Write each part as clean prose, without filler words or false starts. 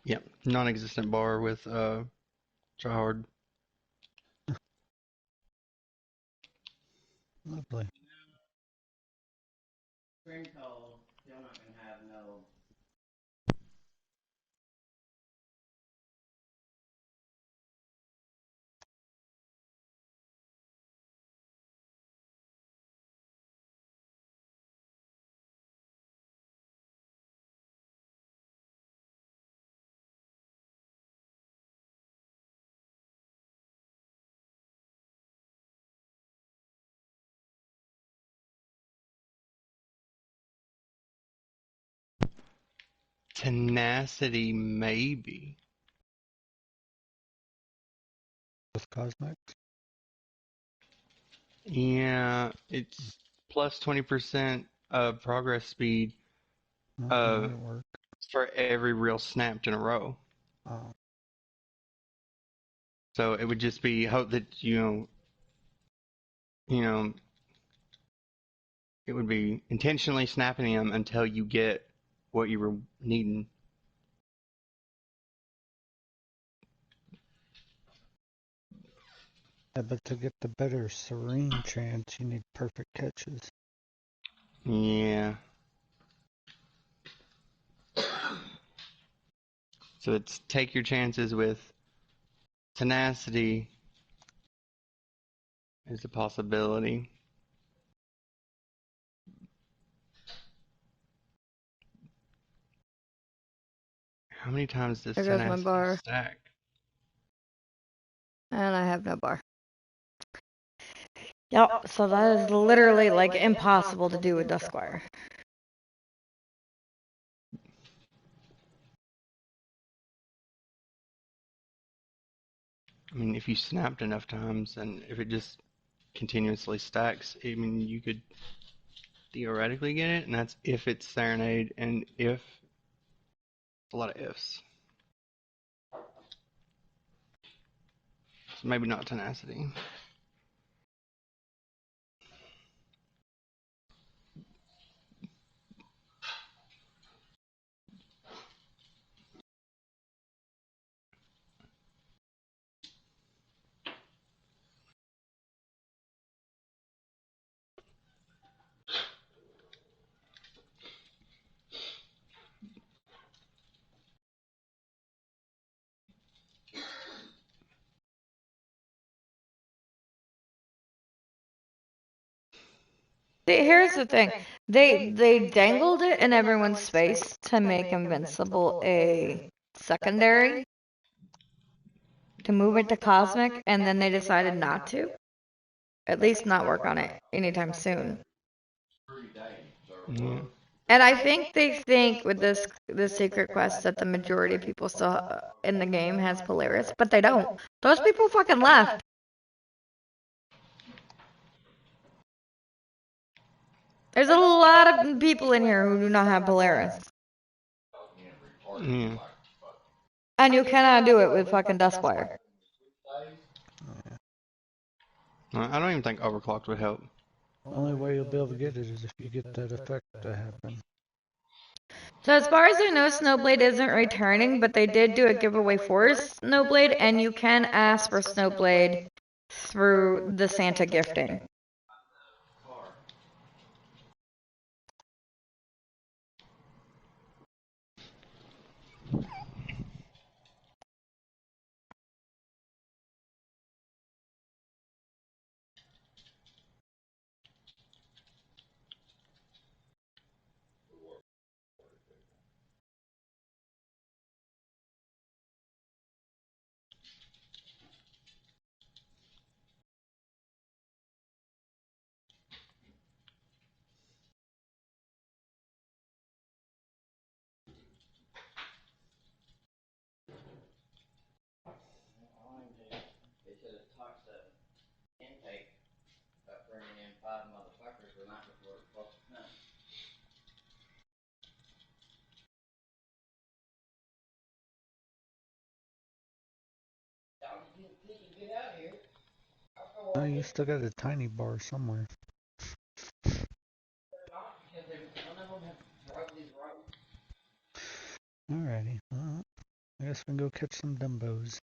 Yep, non-existent bar with try hard. Lovely. Tenacity, maybe. With Cosmic. Yeah, it's plus 20% progress speed How uh, would it work? for every reel snapped in a row. Oh, So it would just be hope that you know, it would be intentionally snapping them until you get what you were needing. yeah, but to get the better serene chance, you need perfect catches. Yeah. So it's take your chances with tenacity is a possibility. How many times does There goes my tenacity bar. stack? And I have no bar. Yep, so that is literally like impossible to do with Duskwire. I mean, if you snapped enough times and if it just continuously stacks, I mean, you could theoretically get it, and that's if it's Serenade and if a lot of ifs. So maybe not tenacity. See, here's the thing. They dangled it in everyone's face to make Invincible a secondary, to move it to Cosmic, and then they decided not to. At least not work on it anytime soon. Yeah. And I think they think with this secret quest that the majority of people still in the game has Polaris, but they don't. Those people fucking left. There's a lot of people in here who do not have Polaris. Yeah. And you cannot do it with fucking Duskwire. I don't even think overclocked would help. Only way you'll be able to get it is if you get that effect to happen. So as far as I know, Snowblade isn't returning, but they did do a giveaway for Snowblade, and you can ask for Snowblade through the Santa gifting. No, you still got a tiny bar somewhere. Alrighty. guess we can go catch some Dumbos.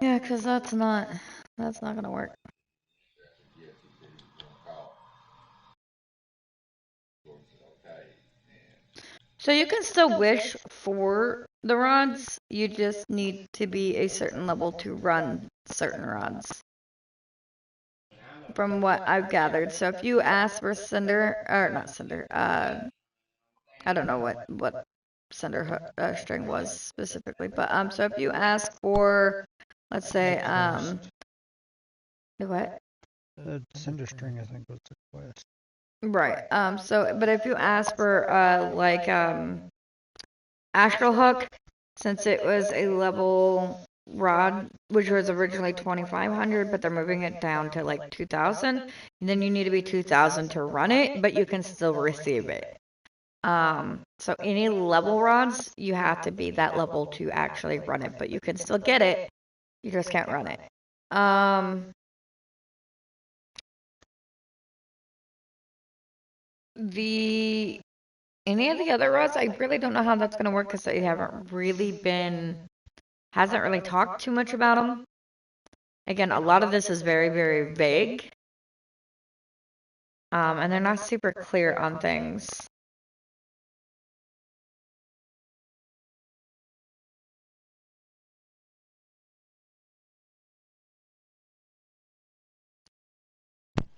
Yeah, because that's not gonna work. So you can still wish for the rods, you just need to be a certain level to run certain rods. From what I've gathered. So if you ask for Cinder, or not Cinder, I don't know what Cinder string was specifically, but so if you ask for, let's say, what? Cinder string, I think, was the quest. Right. So, but if you ask for, like, Astral Hook, since it was a level rod, which was originally 2,500, but they're moving it down to like 2,000, then you need to be 2,000 to run it, but you can still receive it. So any level rods, you have to be that level to actually run it, but you can still get it, you just can't run it. Any of the other rods, I really don't know how that's going to work because they hasn't really talked too much about them. Again, a lot of this is very, very vague. And they're not super clear on things.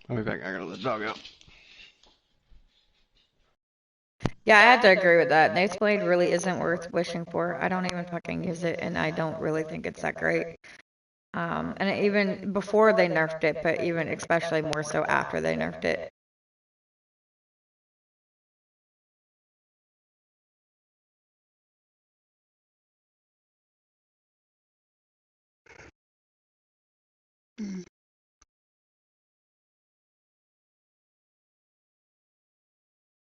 I'll be back. I gotta let the dog out. Yeah, I have to agree with that. Nate's Blade really isn't worth wishing for. I don't even fucking use it, and I don't really think it's that great. And even before they nerfed it, but even especially more so after they nerfed it.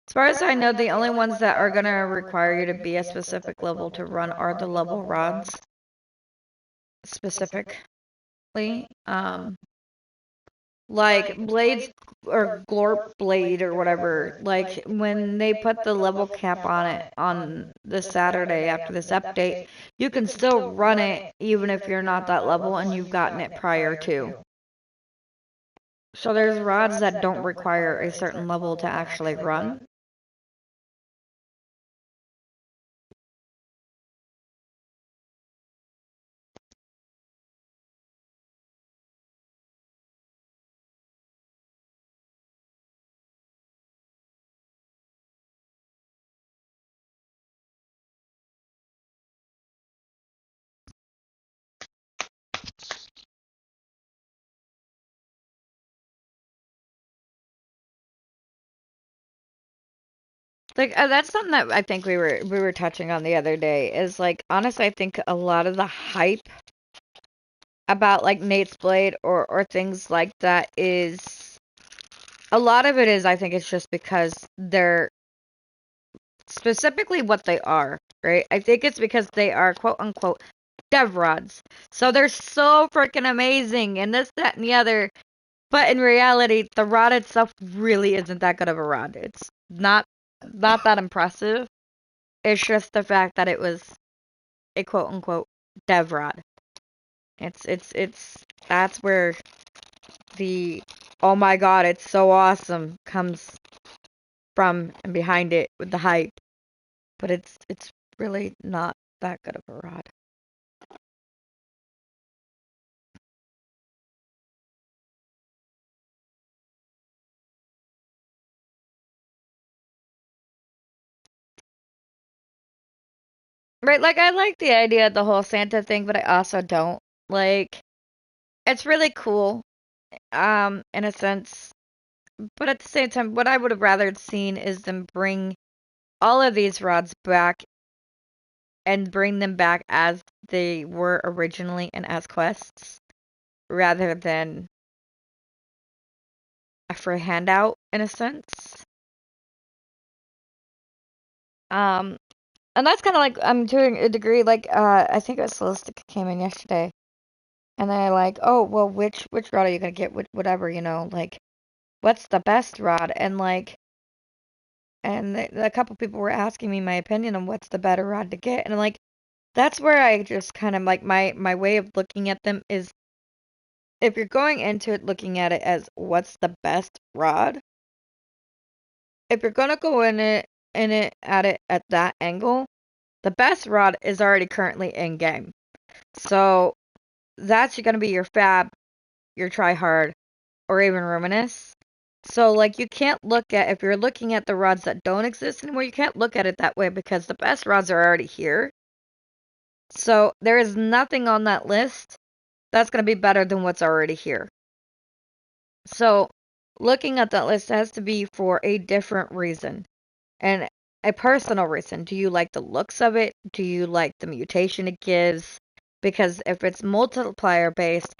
As far as I know, the only ones that are going to require you to be a specific level to run are the level rods. Specifically. Like Blades or Glorp Blade or whatever, like when they put the level cap on it on this Saturday after this update, you can still run it even if you're not that level and you've gotten it prior to. So there's rods that don't require a certain level to actually run. Like that's something that I think we were touching on the other day is like honestly I think a lot of the hype about like Nate's Blade or things like that is a lot of it is I think it's just because they're specifically what they are, right? I think it's because they are quote unquote dev rods. So they're so freaking amazing and this, that, and the other. But in reality, the rod itself really isn't that good of a rod. It's not that impressive. It's just the fact that it was a quote unquote dev rod. It's that's where the oh my god, it's so awesome comes from and behind it with the hype. But it's really not that good of a rod. Right, like I like the idea of the whole Santa thing, but I also don't. Like it's really cool, in a sense. But at the same time, what I would have rather seen is them bring all of these rods back and bring them back as they were originally and as quests, rather than a free handout in a sense. Um, and that's kind of like I'm to a degree like I think it was Solistic came in yesterday. And they're like, oh, well, which rod are you gonna get? Whatever, like, what's the best rod? And like, and a couple people were asking me my opinion on what's the better rod to get, and I'm like, that's where I just kind of like my way of looking at them is if you're going into it looking at it as what's the best rod, if you're gonna go in it at it at that angle, the best rod is already currently in game. So that's gonna be your fab, your try hard, or even Ruminous. So like you can't look at if you're looking at the rods that don't exist anymore, you can't look at it that way because the best rods are already here. So there is nothing on that list that's gonna be better than what's already here. So looking at that list has to be for a different reason and a personal reason. Do you like the looks of it? Do you like the mutation it gives? Because if it's multiplier based,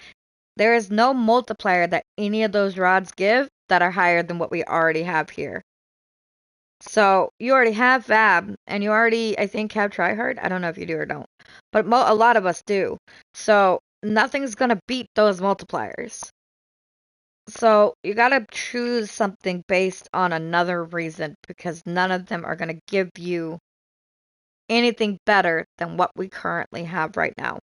there is no multiplier that any of those rods give that are higher than what we already have here. So you already have Fab, and you already, I think, have Tryhard. I don't know if you do or don't, but a lot of us do. So nothing's gonna beat those multipliers. So you gotta choose something based on another reason because none of them are gonna give you anything better than what we currently have right now.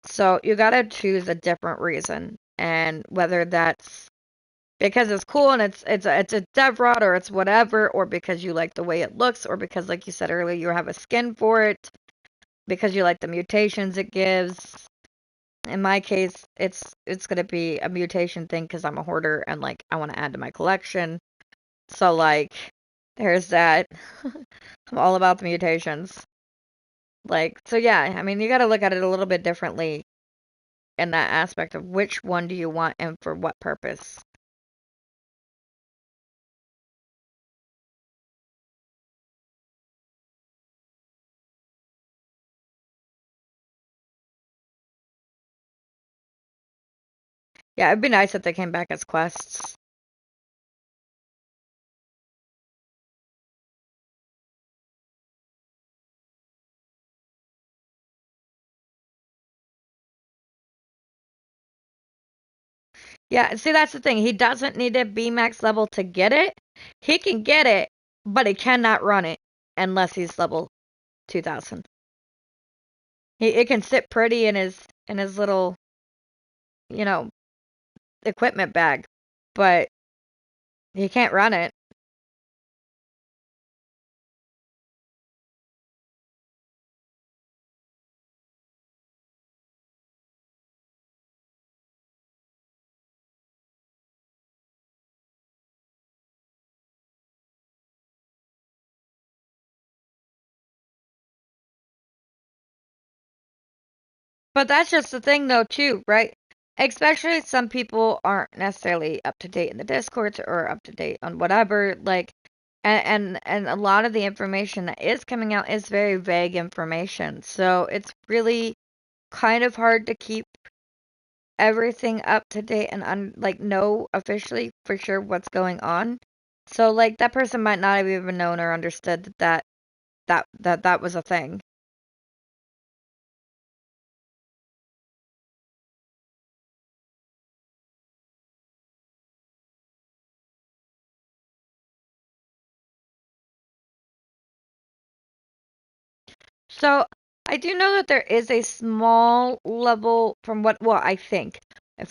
So you gotta choose a different reason, and whether that's because it's cool and it's a dev rod or it's whatever, or because you like the way it looks, or because, like you said earlier, you have a skin for it, because you like the mutations it gives. In my case, it's gonna be a mutation thing because I'm a hoarder and like I want to add to my collection. So like, there's that. I'm all about the mutations. Like, so yeah, I mean, you got to look at it a little bit differently in that aspect of which one do you want and for what purpose. Yeah, it'd be nice if they came back as quests. Yeah, see, that's the thing. He doesn't need to be max level to get it. He can get it, but he cannot run it unless he's level 2000. It can sit pretty in his little, you know, equipment bag, but he can't run it. But that's just the thing, though, too, right? Especially some people aren't necessarily up to date in the Discords or up to date on whatever. Like, and a lot of the information that is coming out is very vague information. So it's really kind of hard to keep everything up to date and like know officially for sure what's going on. So like that person might not have even known or understood that was a thing. So I do know that there is a small level from what, well, I think